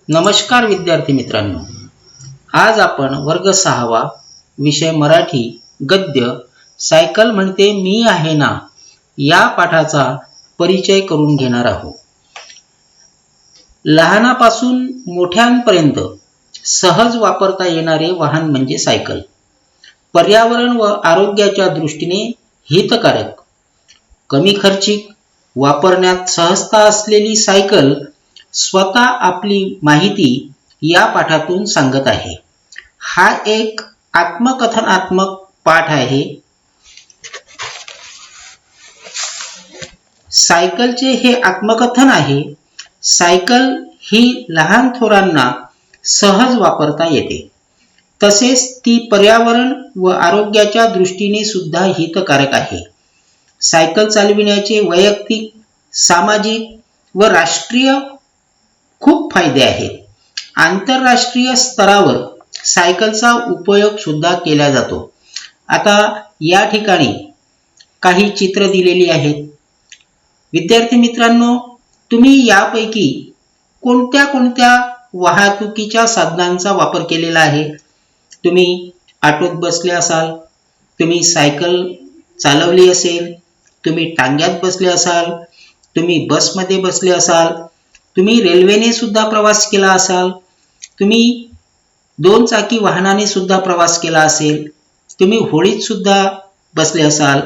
नमस्कार विद्यार्थी मित्रांनो, आज आपण वर्ग 6वा विषय मराठी गद्य सायकल म्हणते मी आहे ना या पाठाचा परिचय करून घेणार आहोत. लहानापासून मोठ्यांपर्यंत सहज वापरता येणारे वाहन म्हणजे सायकल. पर्यावरण व आरोग्याच्या दृष्टीने हितकारक, कमी खर्चिक, वापरण्यात सहजता असलेली सायकल स्वतः आपली माहिती या पाठातून सांगत आहे. हा एक आत्मकथनात्मक पाठ आहे. सायकलचे हे आत्मकथन आहे. सायकल ही लहान थोरांना सहज वापरता येते. तसेच ती पर्यावरण व आरोग्याच्या दृष्टीने सुद्धा हितकारक आहे. सायकल चालविण्याचे वैयक्तिक, सामाजिक व राष्ट्रीय खूप फायदे आहेत. आंतरराष्ट्रीय स्तरावर सायकलचा उपयोग सुद्धा केला जातो. आता या ठिकाणी काही चित्र दिलेली आहेत. विद्यार्थी मित्रांनो, तुम्ही यापैकी कोणत्या कोणत्या वाहतुकीच्या साधनांचा वापर केलेला आहे? तुम्ही ऑटोत बसले असाल, तुम्ही सायकल चालवली असेल, तुम्ही टांग्यात बसले असाल, तुम्ही बसमध्ये बसले असाल, तुम्ही रेल्वेने सुद्धा प्रवास केला असाल, तुम्ही 2 चाकी वाहनाने सुद्धा प्रवास केला असेल, तुम्ही होडीत सुद्धा बसले असाल.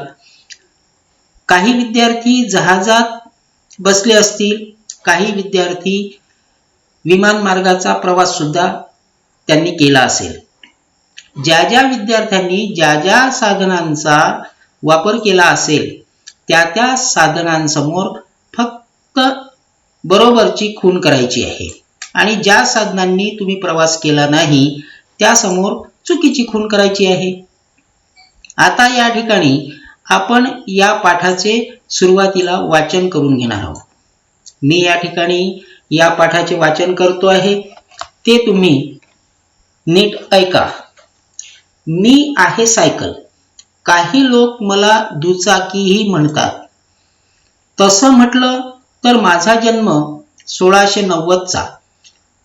काही विद्यार्थी जहाजात बसले असतील, काही विद्यार्थी विमान मार्गाचा प्रवास सुद्धा त्यांनी केला असेल. ज्या ज्या विद्यार्थ्यांनी ज्या ज्या साधनांचा वापर केला असेल त्या त्या साधनांसमोर फक्त बरोबरची खूण करायची आहे आणि ज्या साधनांनी तुम्ही प्रवास केला नाही त्यासमोर चुकीची खूण करायची आहे. आता या ठिकाणी आपण या पाठाचे सुरुवातीला वाचन करून घेणार आहोत. मी या ठिकाणी या पाठाचे वाचन करतो आहे, ते तुम्ही नीट ऐका. मी आहे सायकल. काही लोक मला दुचाकीही म्हणतात. तसं म्हटलं तर माझा जन्म 1690चा.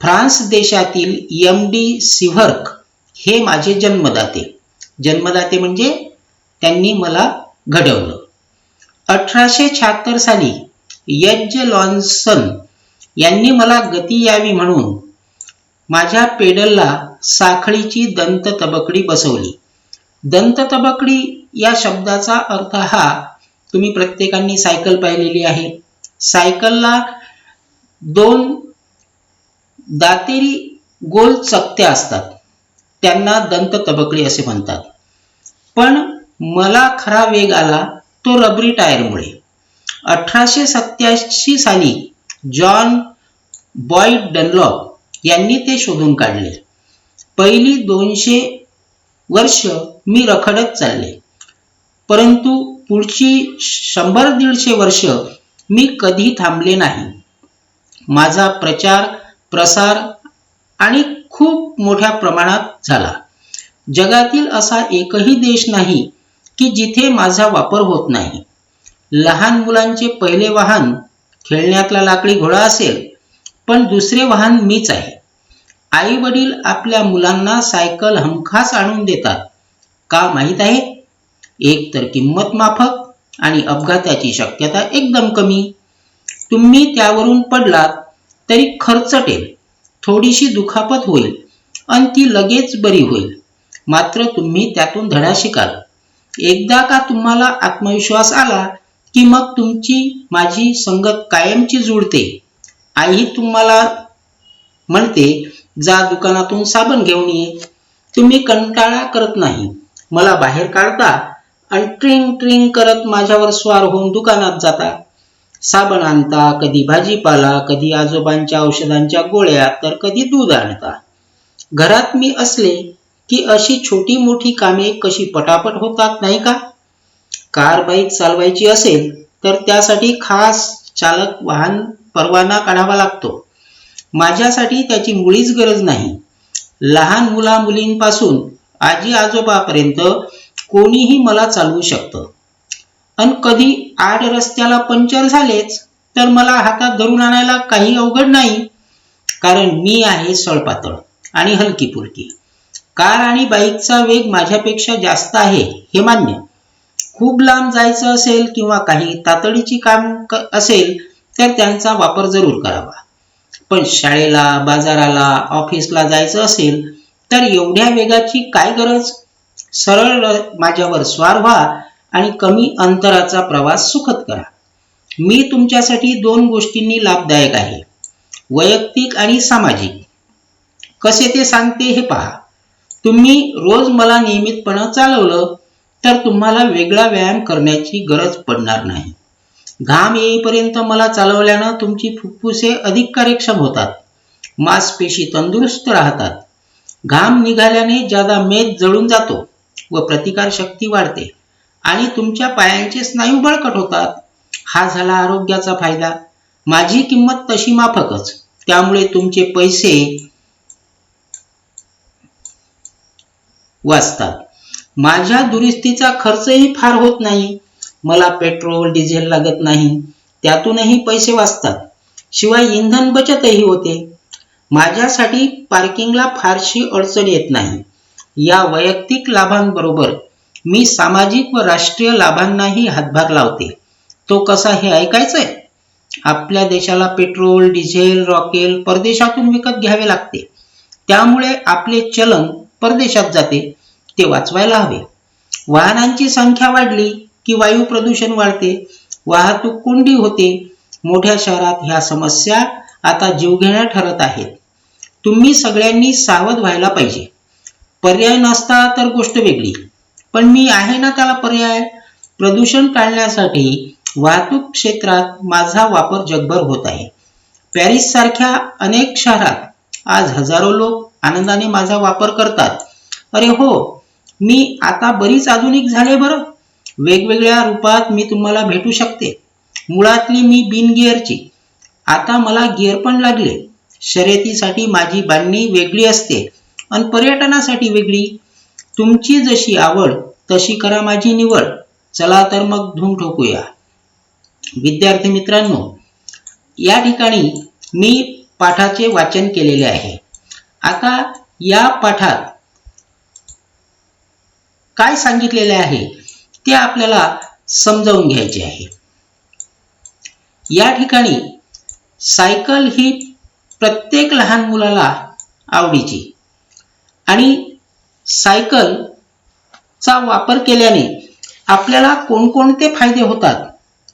फ्रान्स देशातील MD सिव्हर्क हे माझे जन्मदाते म्हणजे त्यांनी मला घडवलं. 1876 साली एच लॉन्सन यांनी मला गती यावी म्हणून माझ्या पेडलला साखळीची दंततबकडी बसवली. दंततबकडी या शब्दाचा अर्थ हा, तुम्ही प्रत्येकाने सायकल पाहिलेली आहे. सायकलला 2 दातेरी गोल चकत्या असतात, त्यांना दंततबकडी असे म्हणतात. पण मला खरा वेग आला तो रबरी टायरमुळे. 1887 साली जॉन बॉईड डनलॉप यांनी ते शोधून काढले. पहिली 200 वर्ष मी रखडत चालले, परंतु पुढची 100-150 वर्ष मी कधी थांबले नाही. माझा प्रचार प्रसार आणि खूप मोठ्या प्रमाणात झाला. जगातील असा एकही देश नाही की जिथे माझा वापर होत नाही. लहान मुलांचे पहिले वाहन खेळण्यातला लाकडी घोडा असेल, पण दुसरे वाहन मीच आहे. आई वडील आपल्या मुलांना सायकल हमखास आणून देतात. का माहीत आहे? एक तर किंमत माफक आणि अपघाताची शक्यता एकदम कमी. तुम्ही त्यावरून पडलात तरी खर्चटेल, थोडीशी दुखापत होईल आणि ती लगेच बरी होईल, मात्र तुम्ही त्यातून धडा शिकाल. एकदा का तुम्हाला आत्मविश्वास आला की मग तुमची माझी संगत कायमची जुळते. आई तुम्हाला म्हणते, जा दुकानातून साबण घेऊन ये. तुम्ही कंटाळा करत नाही, मला बाहेर काढता आणि ट्रिंग ट्रिंग करत माझ्यावर स्वार होऊन दुकानात जाता. साबण आणता, कधी भाजीपाला, कधी आजोबांच्या औषधांच्या गोळ्या, तर कधी दूध आणता. घरात मी असले की अशी छोटी मोठी कामे कशी पटापट होतात नाही का? कार बाईक चालवायची असेल तर त्यासाठी खास चालक वाहन परवाना काढावा लागतो. माझ्यासाठी त्याची मुळीच गरज नाही. लहान मुला मुलींपासून आजी आजोबापर्यंत कोणीही मला चालवू शकतं. आणि कधी आड रस्त्याला पंक्चर झालेच तर मला हातात धरून आणायला काही अवघड नाही. कारण मी आहे सळपातळ आणि हलकी फुलकी. कार आणि बाईकचा वेग माझ्यापेक्षा जास्त आहे हे मान्य. खूप लांब जायचं असेल किंवा काही तातडीची काम असेल तर त्यांचा वापर जरूर करावा. पण शाळेला, बाजाराला, ऑफिसला जायचं असेल तर एवढ्या वेगाची काय गरज? सरळ माझ्यावर स्वार व्हा आणि कमी अंतराचा प्रवास सुखद करा. मी तुमच्यासाठी 2 गोष्टींनी लाभदायक आहे, वैयक्तिक आणि सामाजिक. कसे ते सांगते हे पहा. तुम्ही रोज मला नियमितपणे चालवलं तर तुम्हाला वेगळा व्यायाम करण्याची गरज पडणार नाही. घाम येईपर्यंत मला चालवल्यानं तुमची फुफ्फुसे अधिक कार्यक्षम होतात, मांसपेशी तंदुरुस्त राहतात. घाम निघाल्याने ज्यादा मेद जळून जातो व प्रतिकार शक्ती वाढते आणि तुमच्या पायांचे स्नायू बळकट होतात. हा झाला आरोग्याचा फायदा. माझी किंमत तशी माफकच, त्यामुळे तुमचे पैसे वाचतात. माझ्या दुरुस्तीचा खर्चही फार होत नाही. मला पेट्रोल डिझेल लागत नाही, त्यातूनही पैसे वाचतात. शिवाय इंधन बचतही होते. माझ्यासाठी पार्किंगला फारशी अडचण येत नाही. या वैयक्तिक लाभांबरोबर मी सामाजिक व राष्ट्रीय लाभांनाही हातभार लावते. तो कसा हे ऐकायचंय? आपल्या देशाला पेट्रोल, डिझेल, रॉकेल परदेशातून विकत घ्यावे लागते. त्यामुळे आपले चलन परदेशात जाते. ते वाचवायला हवे. वाहनांची संख्या वाढली की वायू प्रदूषण वाढते, वाहतूक कोंडी होते. मोठ्या शहरात ह्या समस्या आता जीवघेण्या ठरत आहेत. तुम्ही सगळ्यांनी सावध व्हायला पाहिजे. पर्याय नसता तर गोष्ट वेगळी, पण मी आहे ना त्याला पर्याय. प्रदूषण टाळण्यासाठी वाहतूक क्षेत्रात माझा वापर जगभर होत आहे. पॅरिस सारख्या अनेक शहरात आज हजारो लोक आनंदाने माझा वापर करतात. अरे हो, मी आता बरीच आधुनिक झाले बरं. वेगवेगळ्या रूपात मी तुम्हाला भेटू शकते. मुळातली मी बिनगिअरची, आता मला गिअर पण लागले. शर्यतीसाठी माझी बांधणी वेगळी असते आणि पर्यटनासाठी वेगळी. तुमची जशी आवड तशी करा माझी निवड. चला तर मग धूम ठोकूया. विद्यार्थी मित्रांनो, या ठिकाणी मी पाठाचे वाचन केलेले आहे. आता या पाठात काय सांगितलेले आहे ते आपल्याला समजावून घ्यायचे आहे. या ठिकाणी सायकल ही प्रत्येक लहान मुलाला आवडीची आणि सायकलचा वापर केल्याने आपल्याला कोणकोणते फायदे होतात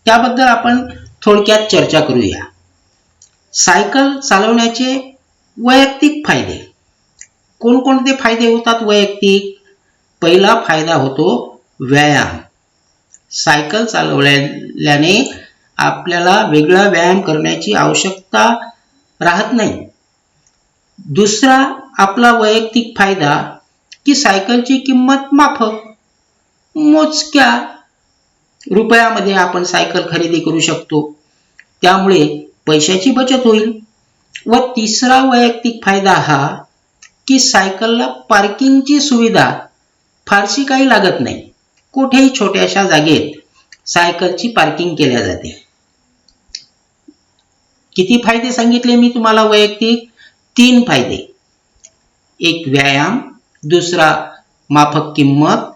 त्याबद्दल आपण थोडक्यात चर्चा करूया. सायकल चालवण्याचे वैयक्तिक फायदे. कोणकोणते फायदे होतात वैयक्तिक? पहिला फायदा होतो व्यायाम. सायकल चालवल्याने आपल्याला वेगळा व्यायाम करण्याची आवश्यकता राहत नाही. दुसरा आपला वैयक्तिक फायदा की सायकलची किंमत माफक, मोजक्या रुपयामध्ये आपण सायकल खरेदी करू शकतो, त्यामुळे पैशाची बचत होईल. व तिसरा वैयक्तिक फायदा हा की सायकलला पार्किंगची सुविधा फारशी काही लागत नाही. कुठेही छोट्याशा जागेत सायकलची पार्किंग केल्या जाते. किती फायदे सांगितले मी तुम्हाला वैयक्तिक? 3 फायदे. एक व्यायाम, दुसरा माफक किंमत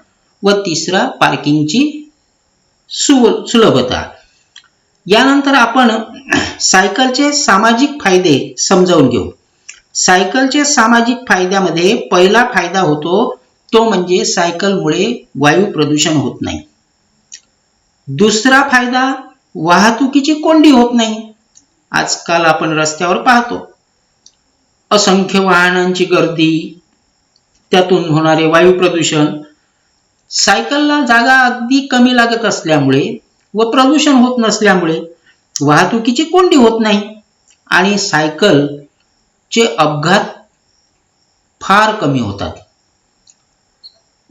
व तिसरा पार्किंगची सुलभता. यानंतर आपण सायकलचे सामाजिक फायदे समजावून घेऊ. सायकलचे सामाजिक फायद्यामध्ये पहिला फायदा होतो तो म्हणजे सायकलमुळे वायू प्रदूषण होत नाही. दुसरा फायदा वाहतुकीची कोंडी होत नाही. आजकाल आपण रस्त्यावर पाहतो असंख्य वाहनांची गर्दी, त्यातून होणारे वायू प्रदूषण. सायकलला जागा अगदी कमी लागत असल्यामुळे व प्रदूषण होत नसल्यामुळे वाहतुकीची कोंडी होत नाही आणि सायकलचे अपघात फार कमी होतात.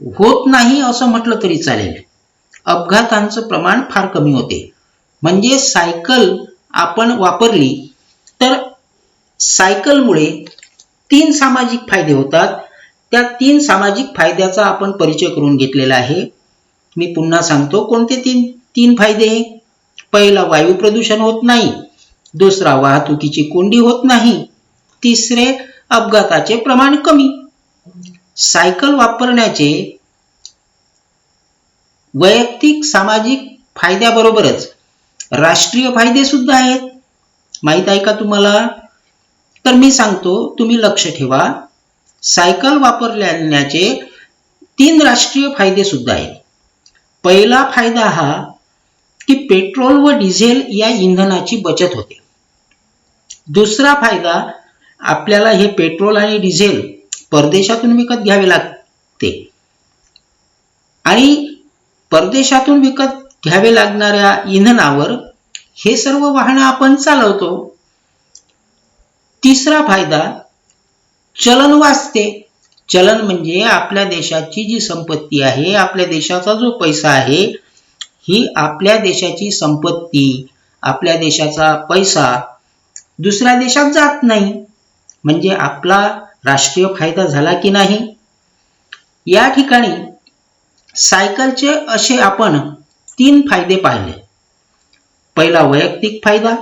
होत नाही असं म्हटलं तरी चालेल, अपघातांचं प्रमाण फार कमी होते. म्हणजे सायकल आपण वापरली तर सायकलमुळे 3 सामाजिक फायदे होतात. त्या 3 सामाजिक फायद्याचा आपण परिचय करून घेतलेला आहे. मी पुन्हा सांगतो कोणते 3 फायदे. पहिला वायू प्रदूषण होत नाही, दुसरा वाहतुकीची कोंडी होत नाही तिसरे, अपघाताचे प्रमाण कमी. सायकल वापरण्याचे वैयक्तिक सामाजिक फायद्याबरोबरच राष्ट्रीय फायदे सुद्धा आहेत. माहित आहे का तुम्हाला? तर मी सांगतो, तुम्ही लक्ष ठेवा. सायकल वापरण्याचे 3 राष्ट्रीय फायदे सुद्धा आहेत. पहिला फायदा हा की पेट्रोल व डिझेल या इंधनाची बचत होते. दुसरा फायदा, आपल्याला हे पेट्रोल आणि डिझेल परदेशातून विकत घ्यावे लागते आणि परदेशातून विकत घ्यावे लागणाऱ्या इंधनावर हे सर्व वाहनं आपण चालवतो. तिसरा फायदा, चलन वाचते. चलन म्हणजे आपल्या देशाची जी संपत्ती आहे, आपल्या देशाचा जो पैसा आहे, ही आपल्या देशाची संपत्ती, आपल्या देशाचा पैसा दुसऱ्या देशात जात नाही. म्हणजे आपला राष्ट्रीय फायदा झाला की नाही? या ठिकाणी सायकलचे असे आपण 3 फायदे पाहिले. पहिला वैयक्तिक फायदा,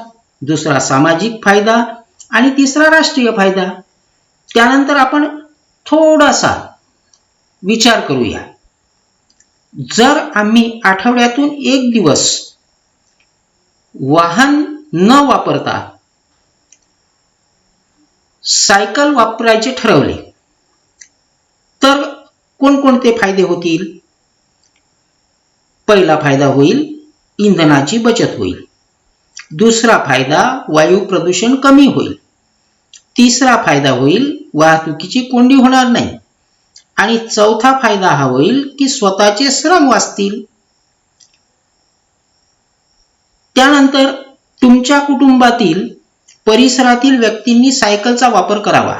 दुसरा सामाजिक फायदा आणि तिसरा राष्ट्रीय फायदा. त्यानंतर आपण थोडासा विचार करूया. जर आम्ही आठवड्यातून 1 दिवस वाहन न वापरता सायकल वापरायचे ठरवले तर कोणकोणते फायदे होतील? पहिला फायदा होईल, इंधनाची बचत होईल. दुसरा फायदा, वायू प्रदूषण कमी होईल. तिसरा फायदा होईल, वाहतुकीची कोंडी होणार नाही. आणि चौथा फायदा हा होईल की स्वतःचे श्रम वाचतील. त्यानंतर तुमच्या कुटुंबातील परिसरातील व्यक्तींनी सायकलचा वापर करावा.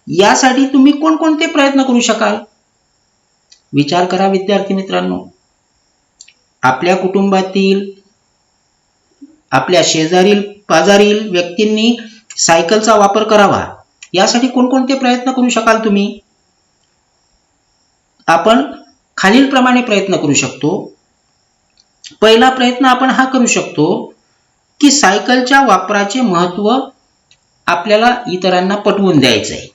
यासाठी तुम्ही कोणकोणते प्रयत्न करू शकाल? विचार करा विद्यार्थी मित्रांनो. आपल्या कुटुंबातील, आपल्या शेजारील पाजारील व्यक्तींनी सायकलचा वापर करावा. यासाठी कोणकोणते प्रयत्न करू शकाल तुम्ही? आपण खालीलप्रमाणे प्रयत्न करू शकतो. पहिला प्रयत्न आपण हा करू शकतो की सायकलच्या वापराचे महत्त्व आपल्याला इतरांना पटवून द्यायचे आहे.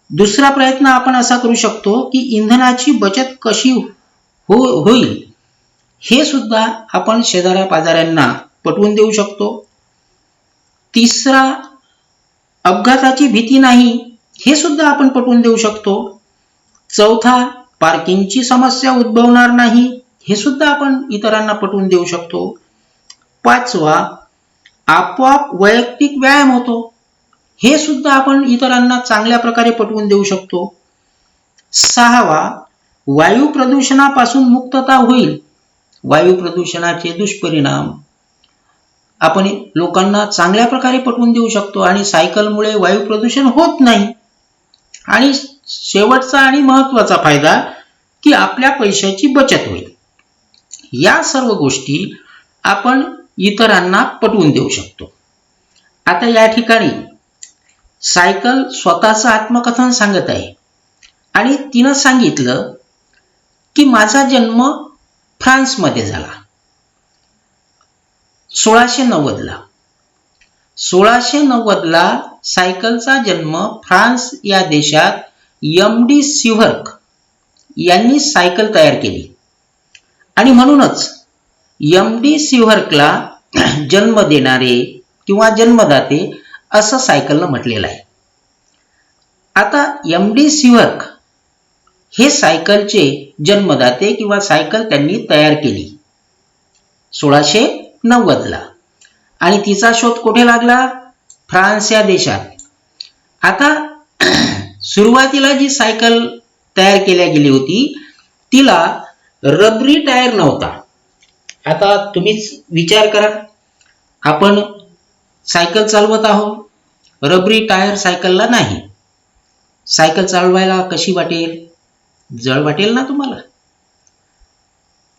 दुसरा प्रयत्न आपण असा करू शकतो की इंधनाची बचत कशी होईल हे सुद्धा आपण शेजाऱ्या पाजाऱ्यांना पटवून देऊ शकतो. तिसरा, अपघाताची भीती नाही हे सुद्धा आपण पटवून देऊ शकतो. चौथा, पार्किंगची समस्या उद्भवणार नाही हे सुद्धा आपण इतरांना पटवून देऊ शकतो. पाचवा, आपोआप वैयक्तिक व्यायाम होतो हे सुद्धा आपण इतरांना चांगल्या प्रकारे पटवून देऊ शकतो. सहावा, वायू प्रदूषणापासून मुक्तता होईल. वायू प्रदूषणाचे दुष्परिणाम आपण लोकांना चांगल्या प्रकारे पटवून देऊ शकतो आणि सायकलमुळे वायू प्रदूषण होत नाही. आणि शेवटचा आणि महत्त्वाचा फायदा की आपल्या पैशाची बचत होईल. या सर्व गोष्टी आपण इतरांना पटवून देऊ शकतो. आता या ठिकाणी सायकल स्वतःचं आत्मकथन सांगत आहे आणि तिनं सांगितलं की माझा जन्म फ्रान्समध्ये झाला 1690ला. 1690ला सायकलचा जन्म फ्रान्स या देशात एम.डी. सिव्हर्क यांनी सायकल तयार केली आणि म्हणूनच एम.डी. सिव्हर्कला जन्म देणारे किंवा जन्मदाते असं सायकलनं म्हटलेलं आहे. आता एम.डी. सिव्हर्क हे सायकलचे जन्मदाते किंवा सायकल त्यांनी तयार केली 1690ला आणि तिचा शोध कुठे लागला? फ्रान्स या देशात. आता सुरुवातीला जी सायकल तयार केल्या गेली होती तिला रबरी टायर नव्हता. आता तुम्हीच विचार करा, आपण सायकल चालवत आहोत, रबरी टायर सायकलला नाही. सायकल चालवायला कशी वाटेल? जड वाटेल ना तुम्हाला.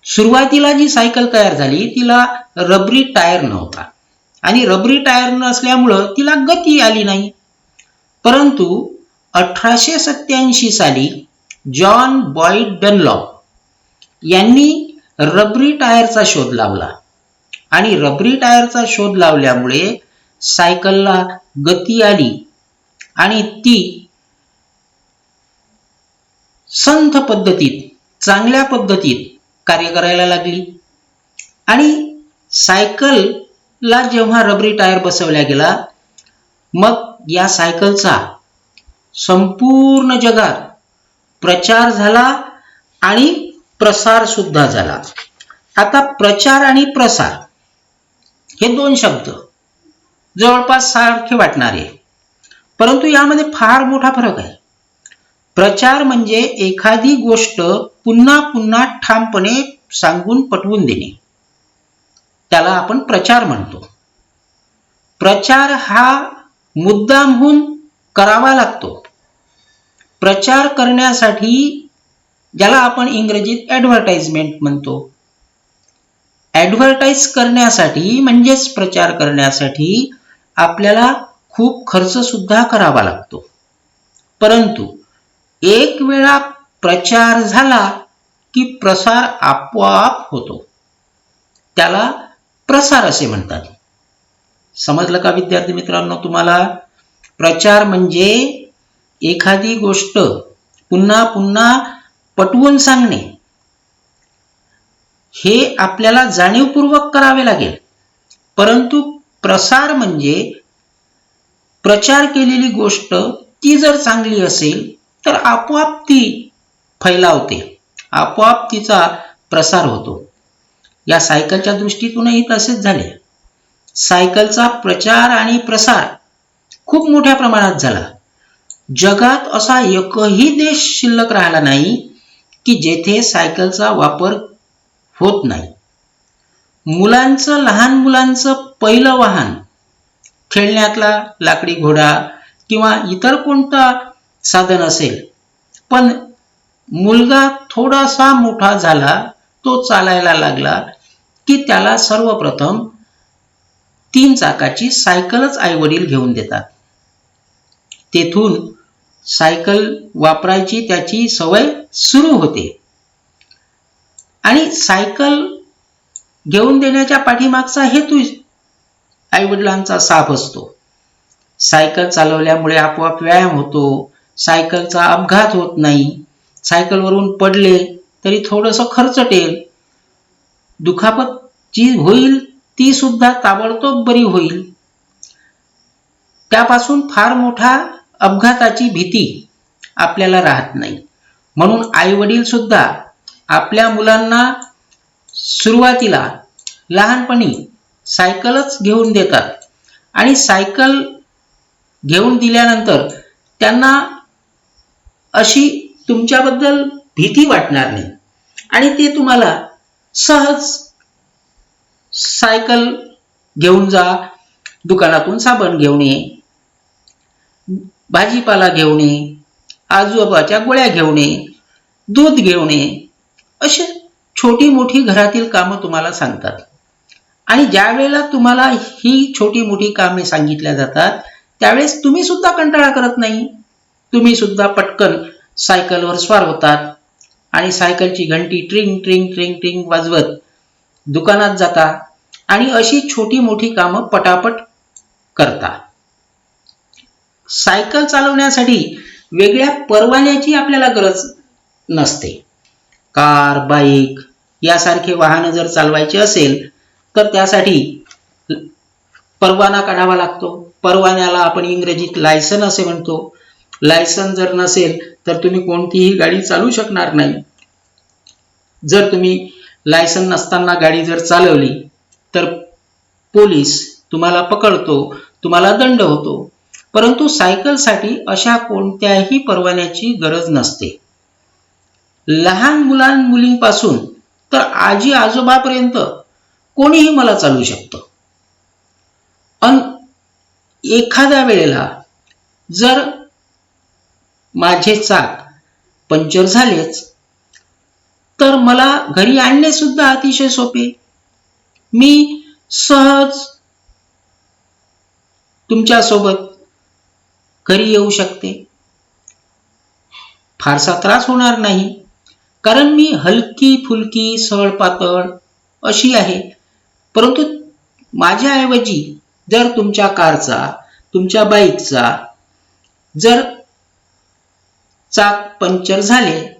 सुरुवातीला जी सायकल तयार झाली तिला रबरी टायर नव्हता आणि रबरी टायर नसल्यामुळं तिला गती आली नाही. परंतु 1887 साली जॉन बॉईड डनलॉप यांनी रबरी टायरचा शोध लावला आणि रबरी टायरचा शोध लावल्यामुळे सायकलला गती आली आणि ती संथ पद्धतीत, चांगल्या पद्धतीत कार्य करायला लागली. आणि सायकलला जेव्हा रबरी टायर बसवला गेला, मग या सायकलचा संपूर्ण जगात प्रचार झाला आणि प्रसार सुद्धा झाला. आता प्रचार आणि प्रसार हे दोन शब्द जवळपास सारखे वाटणारे, परंतु यामध्ये फार मोठा फरक आहे. प्रचार म्हणजे एखादी गोष्ट पुन्हा पुन्हा ठामपणे सांगून पटवून देणे, त्याला आपण प्रचार म्हणतो. प्रचार हा मुद्दामहून करावा लागतो. प्रचार करण्यासाठी ज्याला आपण इंग्रजीत ॲडव्हर्टाइजमेंट म्हणतो, ॲडव्हर्टाइज करण्यासाठी म्हणजेच प्रचार करण्यासाठी आपल्याला खूप खर्च सुद्धा करावा लागतो. परंतु एक वेळा प्रचार झाला की प्रसार आपोआप होतो, त्याला प्रसार असे म्हणतात. समजलं का विद्यार्थी मित्रांनो तुम्हाला? प्रचार म्हणजे एखादी गोष्ट पुन्हा पुन्हा पटवून सांगणे, हे आपल्याला जाणीवपूर्वक करावे लागेल. परंतु प्रसार म्हणजे प्रचार केलेली गोष्ट ती जर चांगली असेल तर आपोआप ती फैलावते, आपोआप तिचा प्रसार होतो. या सायकलच्या दृष्टीतूनही तसेच झाले. सायकलचा प्रचार आणि प्रसार खूप मोठ्या प्रमाणात झाला. जगात असा एकही देश शिल्लक राहिला नाही की जेथे सायकलचा वापर होत नाही. लहान मुलांचं पहिलं वाहन, खेळण्यातला लाकडी घोडा किंवा इतर कोणता साधन असेल, पण मुलगा थोडासा मोठा झाला, तो चालायला लागला की त्याला सर्वप्रथम 3 चाकाची सायकलच आईवडील घेऊन देतात. तेथून सायकल वापरायची त्याची सवय सुरू होते. आणि सायकल घेऊन देण्याच्या पाठीमागचा हेतू आईवडिलांचा साफ असतो. सायकल चालवल्यामुळे आपोआप व्यायाम होतो, सायकलचा अपघात होत नाही, सायकलवरून पडले तरी थोडंसं खरचटेल, दुखापत जी होईल ती सुद्धा ताबडतोब बरी होईल. त्यापासून फार मोठा अपघाताची भीती आपल्याला राहत नाही. म्हणून आईवडील सुद्धा आपल्या मुलांना सुरुवातीला लहानपणी सायकलच घेऊन देतात आणि सायकल घेऊन दिल्यानंतर त्यांना अशी तुमच्याबद्दल भीती वाटणार नाही आणि ते तुम्हाला सहज सायकल घेऊन जा, दुकानातून साबण घेऊन ये, भाजीपाला घेऊन ये, आजोबाच्या गोळ्या घेऊन ये, दूध घेऊन ये, अशी छोटी मोठी घरातील कामं तुम्हाला सांगतात. आणि ज्या वेळेला तुम्हाला ही छोटी मोठी कामे सांगितल्या जातात त्यावेळेस तुम्ही सुद्धा कंटाळा करत नाही. तुम्ही सुद्धा पटकन सायकलवर स्वार होतात आणि सायकलची घंटी ट्रिंग ट्रिंग ट्रिंग ट्रिंग वाजवत दुकानात जाता आणि अशी छोटी मोठी कामं पटापट करता. सायकल चालवण्यासाठी वेगळ्या परवान्याची आपल्याला गरज नसते. कार, बाईक यासारखे वाहन जर चालवायचे असेल तर त्यासाठी परवाना काढावा लागतो. परवान्याला आपण इंग्रजीत लायसन असे म्हणतो. लायसन जर नसेल तर तुम्ही कोणतीही गाडी चालवू शकणार नाही. जर तुम्ही लायसन नसताना गाडी जर चालवली तर पोलीस तुम्हाला पकडतो, तुम्हाला दंड होतो. परंतु सायकलसाठी अशा कोणत्याही परवान्याची गरज नसते. लहान मुलींपासून तर आजी आजोबापर्यंत कोणीही मला चालवू शकतं. एखाद्या वेळेला जर माझे चाक पंक्चर झालेच तर मला घरी आणणे सुद्धा अतिशय सोपे. मी सहज तुमच्या सोबत घरी येऊ शकते. फारसा त्रास होणार नाही कारण मी हलकी फुलकी सळपातळ अशी आहे. परंतु माझ्याऐवजी जर तुमच्या कारचा, तुमच्या बाईकचा जर चाक पंक्चर झाले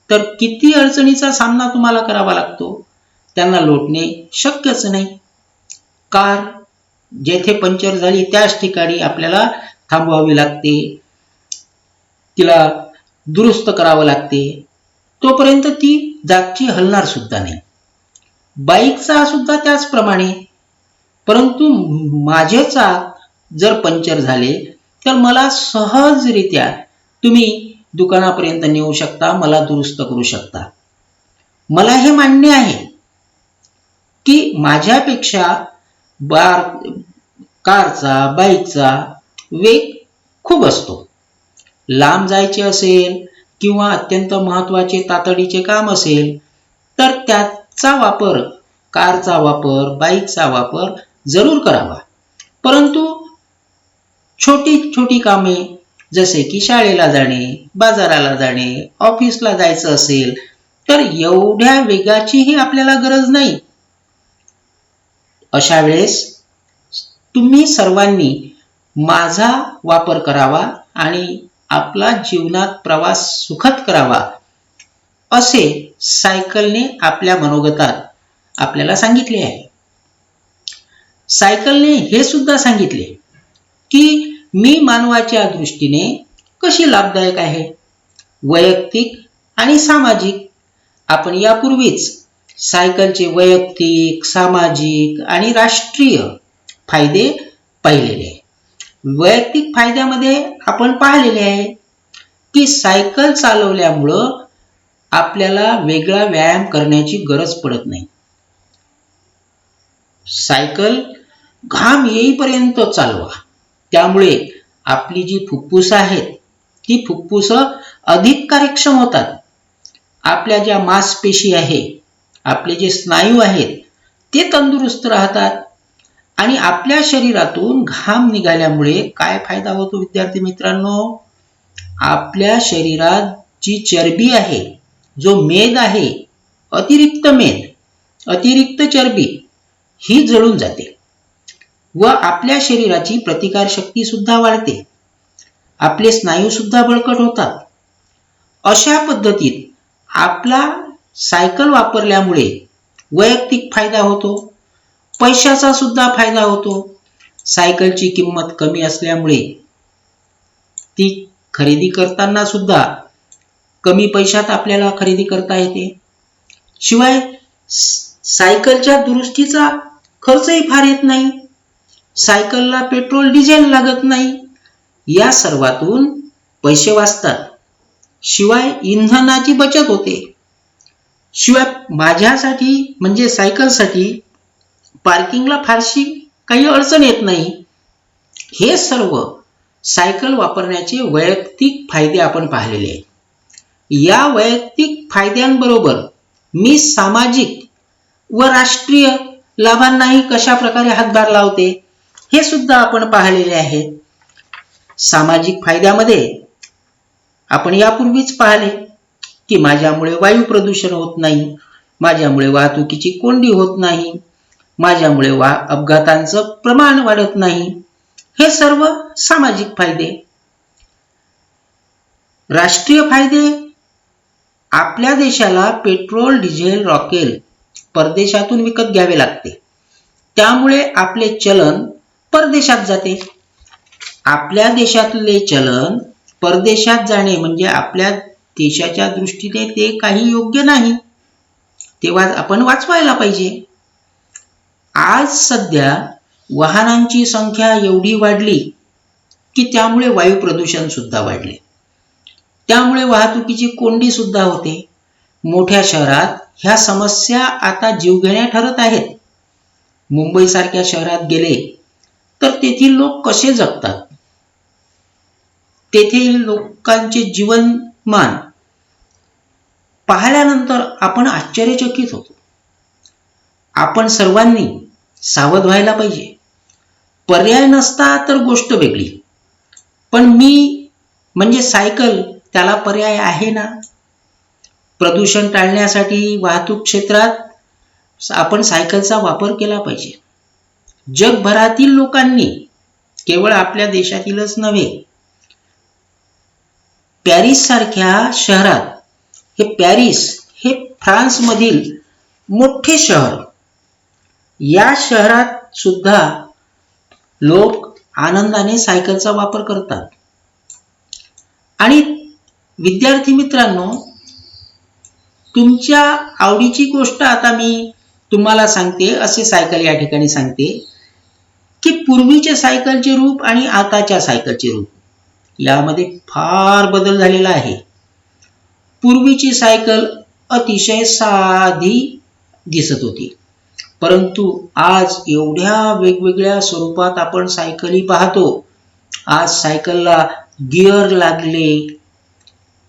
तर किती अडचणीचा सामना तुम्हाला करावा लागतो, त्यांना लोटणे शक्यच नाही. कार जेथे पंक्चर झाली त्याच ठिकाणी आपल्याला थांबवावी लागते, तिला दुरुस्त करावं लागते, तोपर्यंत ती जागची हलणार सुद्धा नाही. बाईकचा सुद्धा त्याचप्रमाणे. परंतु माझे चाक जर पंक्चर झाले तर मला सहजरित्या तुम्ही दुकानापर्यंत नेऊ शकता, मला दुरुस्त करू शकता. मला हे मान्य आहे की माझ्यापेक्षा कारचा, बाईकचा वेग खूप असतो. लांब जायचे असेल किंवा अत्यंत महत्त्वाचे तातडीचे काम असेल तर त्याचा वापर, कारचा वापर, बाईकचा वापर जरूर करावा. परंतु छोटी छोटी कामे जसे की शाळेला जाणे, बाजाराला जाणे, ऑफिसला जायचं असेल तर एवढ्या वेगाचीही आपल्याला गरज नाही. अशा वेळेस तुम्ही सर्वांनी माझा वापर करावा आणि आपला जीवनात प्रवास सुखद करावा असे सायकलने आपल्या मनोगतात आपल्याला सांगितले आहे. सायकलने हे सुद्धा सांगितले की मी मानवाच्या दृष्टीने कशी लाभदायक आहे. वैयक्तिक आणि सामाजिक. आपण यापूर्वीच सायकलचे वैयक्तिक, सामाजिक आणि राष्ट्रीय फायदे पाहिलेले आहे. वैयक्तिक फायद्यामध्ये आपण पाहिलेले आहे की सायकल चालवल्यामुळं आपल्याला वेगळा व्यायाम करण्याची गरज पडत नाही. सायकल घाम येईपर्यंत चालवा, त्यामुळे आपली जी फुफ्फुस आहेत ती फुफ्फुस अधिक कार्यक्षम होतात. आपल्या ज्या मांसपेशी आहे, आपले जे स्नायू आहेत ते तंदुरुस्त राहतात आणि आपल्या शरीरातून घाम निघाल्यामुळे काय फायदा होतो विद्यार्थी मित्रांनो? आपल्या शरीरात जी चरबी आहे, जो मेद आहे, अतिरिक्त चरबी ही जळून जाते व आपल्या शरीराची प्रतिकारशक्ती सुद्धा वाढते. आपले स्नायू सुद्धा बळकट होतात. अशा पद्धतीत आपला सायकल वापरल्यामुळे वैयक्तिक फायदा होतो, पैशाचा सुद्धा फायदा होतो. सायकलची किंमत कमी असल्यामुळे ती खरेदी करताना सुद्धा कमी पैशात आपल्याला खरेदी करता येते. शिवाय सायकलच्या दुरुस्तीचा खर्चही फार येत नाही. सायकलला पेट्रोल, डिझेल लागत नाही. या सर्वातून पैसे वाचतात. शिवाय इंधनाची बचत होते. शिवाय माझ्यासाठी म्हणजे सायकलसाठी पार्किंगला फारशी काही अडचण येत नाही. हे सर्व सायकल वापरण्याचे वैयक्तिक फायदे आपण पाहिलेले आहेत. या वैयक्तिक फायद्यांबरोबर मी सामाजिक व राष्ट्रीय लाभांनाही कशा प्रकारे हातभार लावते हे सुद्धा आपण पाहिलेले आहे. सामाजिक फायद्यामध्ये आपण यापूर्वीच पाहिले की माझ्यामुळे वायू प्रदूषण होत नाही, माझ्यामुळे वाहतुकीची कोंडी होत नाही, माझ्यामुळे अपघातांचं प्रमाण वाढत नाही. हे सर्व सामाजिक फायदे. राष्ट्रीय फायदे. आपल्या देशाला पेट्रोल, डिझेल, रॉकेल परदेशातून विकत घ्यावे लागते. त्यामुळे आपले चलन परदेशात जाते. आपल्या देशातले चलन परदेशात जाणे म्हणजे आपल्या देशाच्या दृष्टीने ते काही योग्य नाही. तेव्हा आपण वाचवायला पाहिजे. आज सध्या वाहनांची संख्या एवढी वाढली की त्यामुळे वायू प्रदूषण सुद्धा वाढले. त्यामुळे वाहतुकीची कोंडी सुद्धा होते. मोठ्या शहरात ह्या समस्या आता जीवघेण्या ठरत आहेत. मुंबई सारख्या शहरात गेले तर तेथील लोक कसे जगतात, तेथील लोकांचे जीवनमान पाहिल्यानंतर आपण आश्चर्यचकित होतो. आपण सर्वांनी सावध व्हायला पाहिजे. पर्याय नसता तर गोष्ट वेगळी, पण मी म्हणजे सायकल त्याला पर्याय आहे ना. प्रदूषण टाळण्यासाठी वाहतूक क्षेत्रात आपण सायकलचा वापर केला पाहिजे. जगभरातील लोकांनी, केवळ आपल्या देशातीलच नव्हे, पॅरिस सारख्या शहरात, पॅरिस हे फ्रान्समधील मोठे शहर, या शहरात सुद्धा लोक आनंदाने सायकलचा वापर करतात. आणि विद्यार्थी मित्रांनो, तुमच्या आवडीची गोष्ट आता मी तुम्हाला सांगते, असे सायकल या ठिकाणी सांगते की पूर्वीचे सायकलचे रूप आणि आताच्या सायकलचे रूप यामध्ये फार बदल झालेला आहे. पूर्वीची सायकल अतिशय साधी दिसत होती, परंतु आज एवढ्या वेगवेगळ्या स्वरूपात आपण सायकली पाहतो. आज सायकलला गिअर लागले,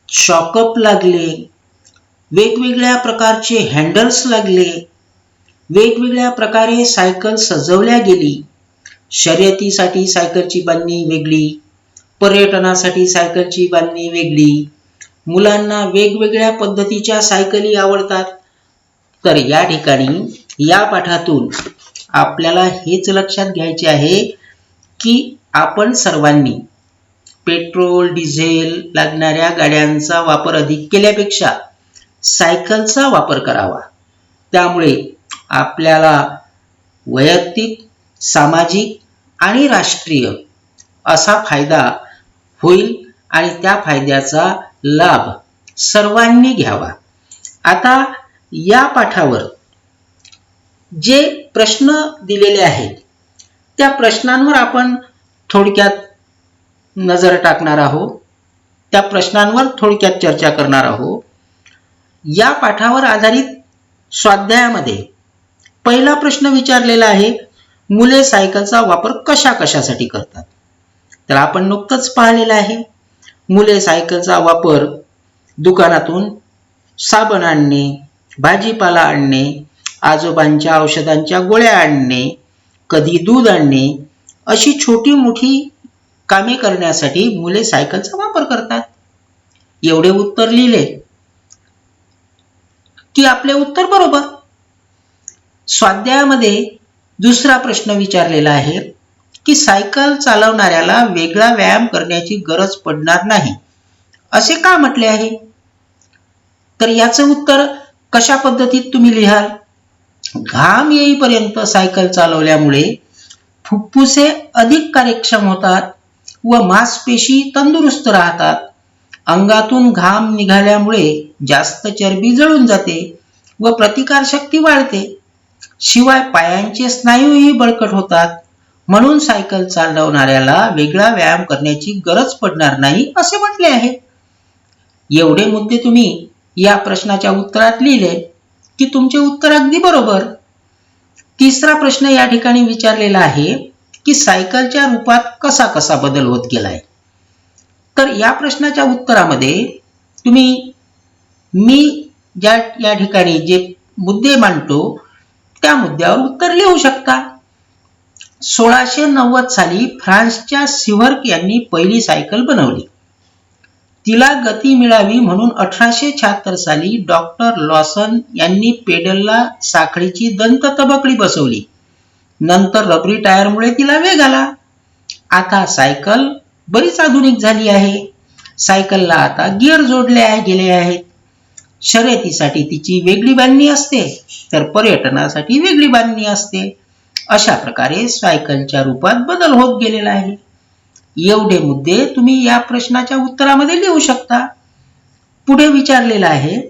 शॉकअप लागले, वेगवेगळ्या प्रकारचे हँडल्स लागले, वेगवेगळ्या प्रकारे सायकल सजवल्या गेली. शर्यतीसाठी सायकलची बांधणी वेगळी, पर्यटनासाठी सायकलची बांधणी वेगळी, मुलांना वेगवेगळ्या पद्धतीच्या सायकली आवडतात. तर या ठिकाणी या पाठातून आपल्याला हेच लक्षात घ्यायचे आहे की आपण सर्वांनी पेट्रोल डिझेल लागणाऱ्या गाड्यांचा वापर अधिक केल्यापेक्षा सायकलचा वापर करावा. त्यामुळे आपल्याला वैयक्तिक, सामाजिक आणि राष्ट्रीय असा फायदा होईल आणि त्या फायद्याचा लाभ सर्वांनी घ्यावा. आता या पाठावर जे प्रश्न दिलेले आहेत त्या प्रश्नांवर आपण थोडक्यात नजर टाकणार आहोत, त्या प्रश्नांवर थोडक्यात चर्चा करणार आहोत. या पाठावर आधारित स्वाध्यायामध्ये पहिला प्रश्न विचारलेला आहे, मुले सायकलचा वापर कशासाठी करतात. तर आपण नुकतंच पाहिलेलं आहे, मुले सायकलचा वापर दुकानातून साबण आणणे, भाजीपाला आणणे, आजोबांच्या औषधांच्या गोळ्या आणणे, कधी दूध आणणे, अशी छोटी मोठी कामे करण्यासाठी मुले सायकलचा वापर करतात. एवढे उत्तर लिहिले की आपले उत्तर बरोबर. स्वाध्यायामध्ये दुसरा प्रश्न विचारलेला आहे की सायकल चालवणाऱ्याला वेगळा व्यायाम करण्याची गरज पडणार नाही असे का म्हटले आहे. तर याचं उत्तर कशा पद्धतीत तुम्ही लिहाल. घाम येईपर्यंत सायकल चालवल्यामुळे फुफ्फुसे अधिक कार्यक्षम होतात व मांसपेशी तंदुरुस्त राहतात. अंगातून घाम निघाल्यामुळे जास्त चरबी जळून जाते व प्रतिकारशक्ती वाढते. शिवाय पायांचे स्नायूही बळकट होतात. म्हणून सायकल चालवणाऱ्याला वेगळा व्यायाम करण्याची गरज पडणार नाही असे म्हटले आहे. एवढे मुद्दे तुम्ही या प्रश्नाच्या उत्तरात लिहिले की तुमचे उत्तर अगदी बरोबर. तिसरा प्रश्न या ठिकाणी विचारलेला आहे की सायकलच्या रूपात कसा बदल होत गेलाय. तर या प्रश्नाच्या उत्तरामध्ये तुम्ही मी या ठिकाणी जे मुद्दे मांडतो त्या मुद्द्यावर उत्तर लिहू शकता. 1690 साली फ्रान्सच्या सिव्हर्क यांनी पहिली सायकल बनवली. तिला गती मिळावी म्हणून 1876 साली डॉक्टर लॉसन यांनी पेडलला साखळीची दंत तबकडी बसवली. नंतर रबरी टायरमुळे तिला वेग आला. आता सायकल बरीच आधुनिक झाली आहे. सायकलला आता गिअर जोडले गेले आहेत. शर्यतीसाठी तिची वेगळी बांधणी असते, तर पर्यटनासाठी वेगळी बांधणी असते. अशा प्रकारे सायकलच्या रूपात बदल होत गेलेला आहे. एवढे मुद्दे तुम्ही या प्रश्नाच्या उत्तरामध्ये लिहू शकता. पुढे विचारलेला आहे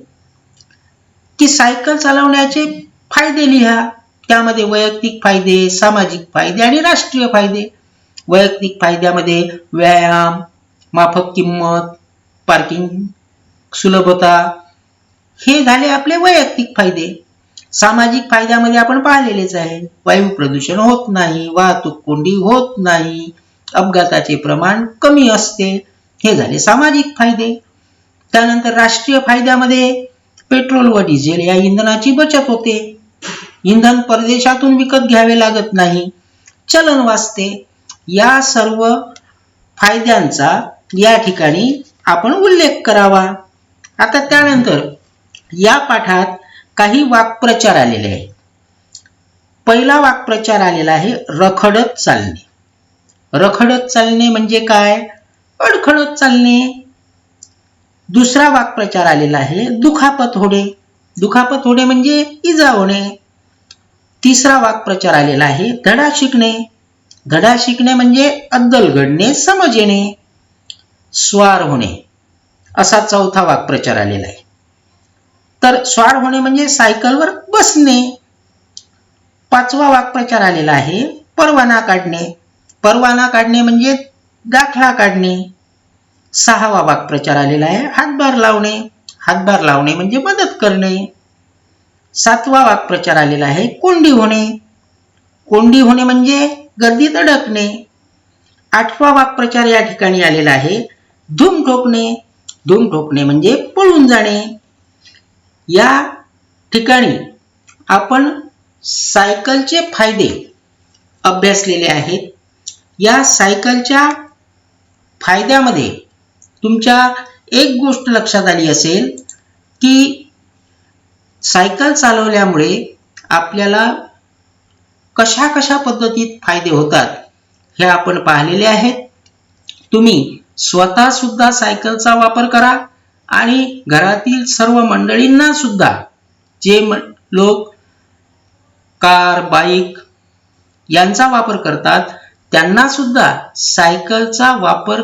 की सायकल चालवण्याचे फायदे लिहा. त्यामध्ये वैयक्तिक फायदे, सामाजिक फायदे आणि राष्ट्रीय फायदे. वैयक्तिक फायद्यामध्ये व्यायाम, माफक किंमत, पार्किंग सुलभता हे झाले आपले वैयक्तिक फायदे. सामाजिक फायद्यामध्ये आपण पाहिलेलेच आहे, वायू प्रदूषण होत नाही, वाहतूक कोंडी होत नाही, अपघाताचे प्रमाण कमी असते, हे झाले सामाजिक फायदे. त्यानंतर राष्ट्रीय फायद्यामध्ये पेट्रोल व डिझेल या इंधनाची बचत होते. इंधन परदेशातून विकत घ्यावे लागत नाही, चलन वाचते. या सर्व फायद्यांचा या ठिकाणी आपण उल्लेख करावा. आता त्यानंतर या पाठात काही वाक्प्रचार आलेले आहेत. पहिला वाक्प्रचार आलेला आहे रखडत चालणे. रखडत चालणे म्हणजे काय? अडखळत चालणे. दुसरा वाक्प्रचार आलेला आहे दुखापत होणे. दुखापत होणे म्हणजे इजा होणे. तिसरा वाक्प्रचार आलेला आहे धडा शिकणे. धडा शिकणे म्हणजे अद्दल घडणे, समज येणे. स्वार होणे असा चौथा वाक्प्रचार आलेला आहे. तर स्वार होणे म्हणजे सायकलवर बसणे. पाचवा वाक्प्रचार आलेला आहे परवाना काढणे. परवाना काढणे म्हणजे दाखला काढणे. सहावा वाक्प्रचार आलेला आहे हातभार लावणे. हातभार लावणे म्हणजे मदत करणे. सातवा वाक्प्रचार आलेला आहे कोंडी होणे. कोंडी होणे म्हणजे गर्दीत अडकणे. आठवा वाक्प्रचार या ठिकाणी आलेला आहे धूम ठोकणे. धूम ठोकणे म्हणजे पळून जाणे. या ठिकाणी आपण सायकलचे फायदे अभ्यासलेले आहेत. या सायकलच्या फायद्यामध्ये तुमच्या एक गोष्ट लक्षात आली असेल की सायकल चालवल्यामुळे आपल्याला कशा कशा पद्धतीत फायदे होतात हे आपण पाहिलेले आहेत. तुम्ही स्वतः सुद्धा सायकलचा वापर करा आणि घरातील सर्व मंडळींना सुद्धा, जे लोक कार, बाईक यांचा वापर करतात त्यांना सुद्धा सायकलचा वापर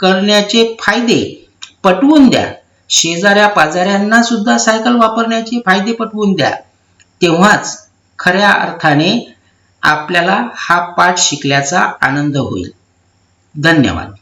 करण्याचे फायदे पटवून द्या. शेजाऱ्या पाजाऱ्यांना सुद्धा सायकल वापरण्याचे फायदे पटवून द्या. तेव्हाच खऱ्या अर्थाने आपल्याला हा पाठ शिकल्याचा आनंद होईल. धन्यवाद.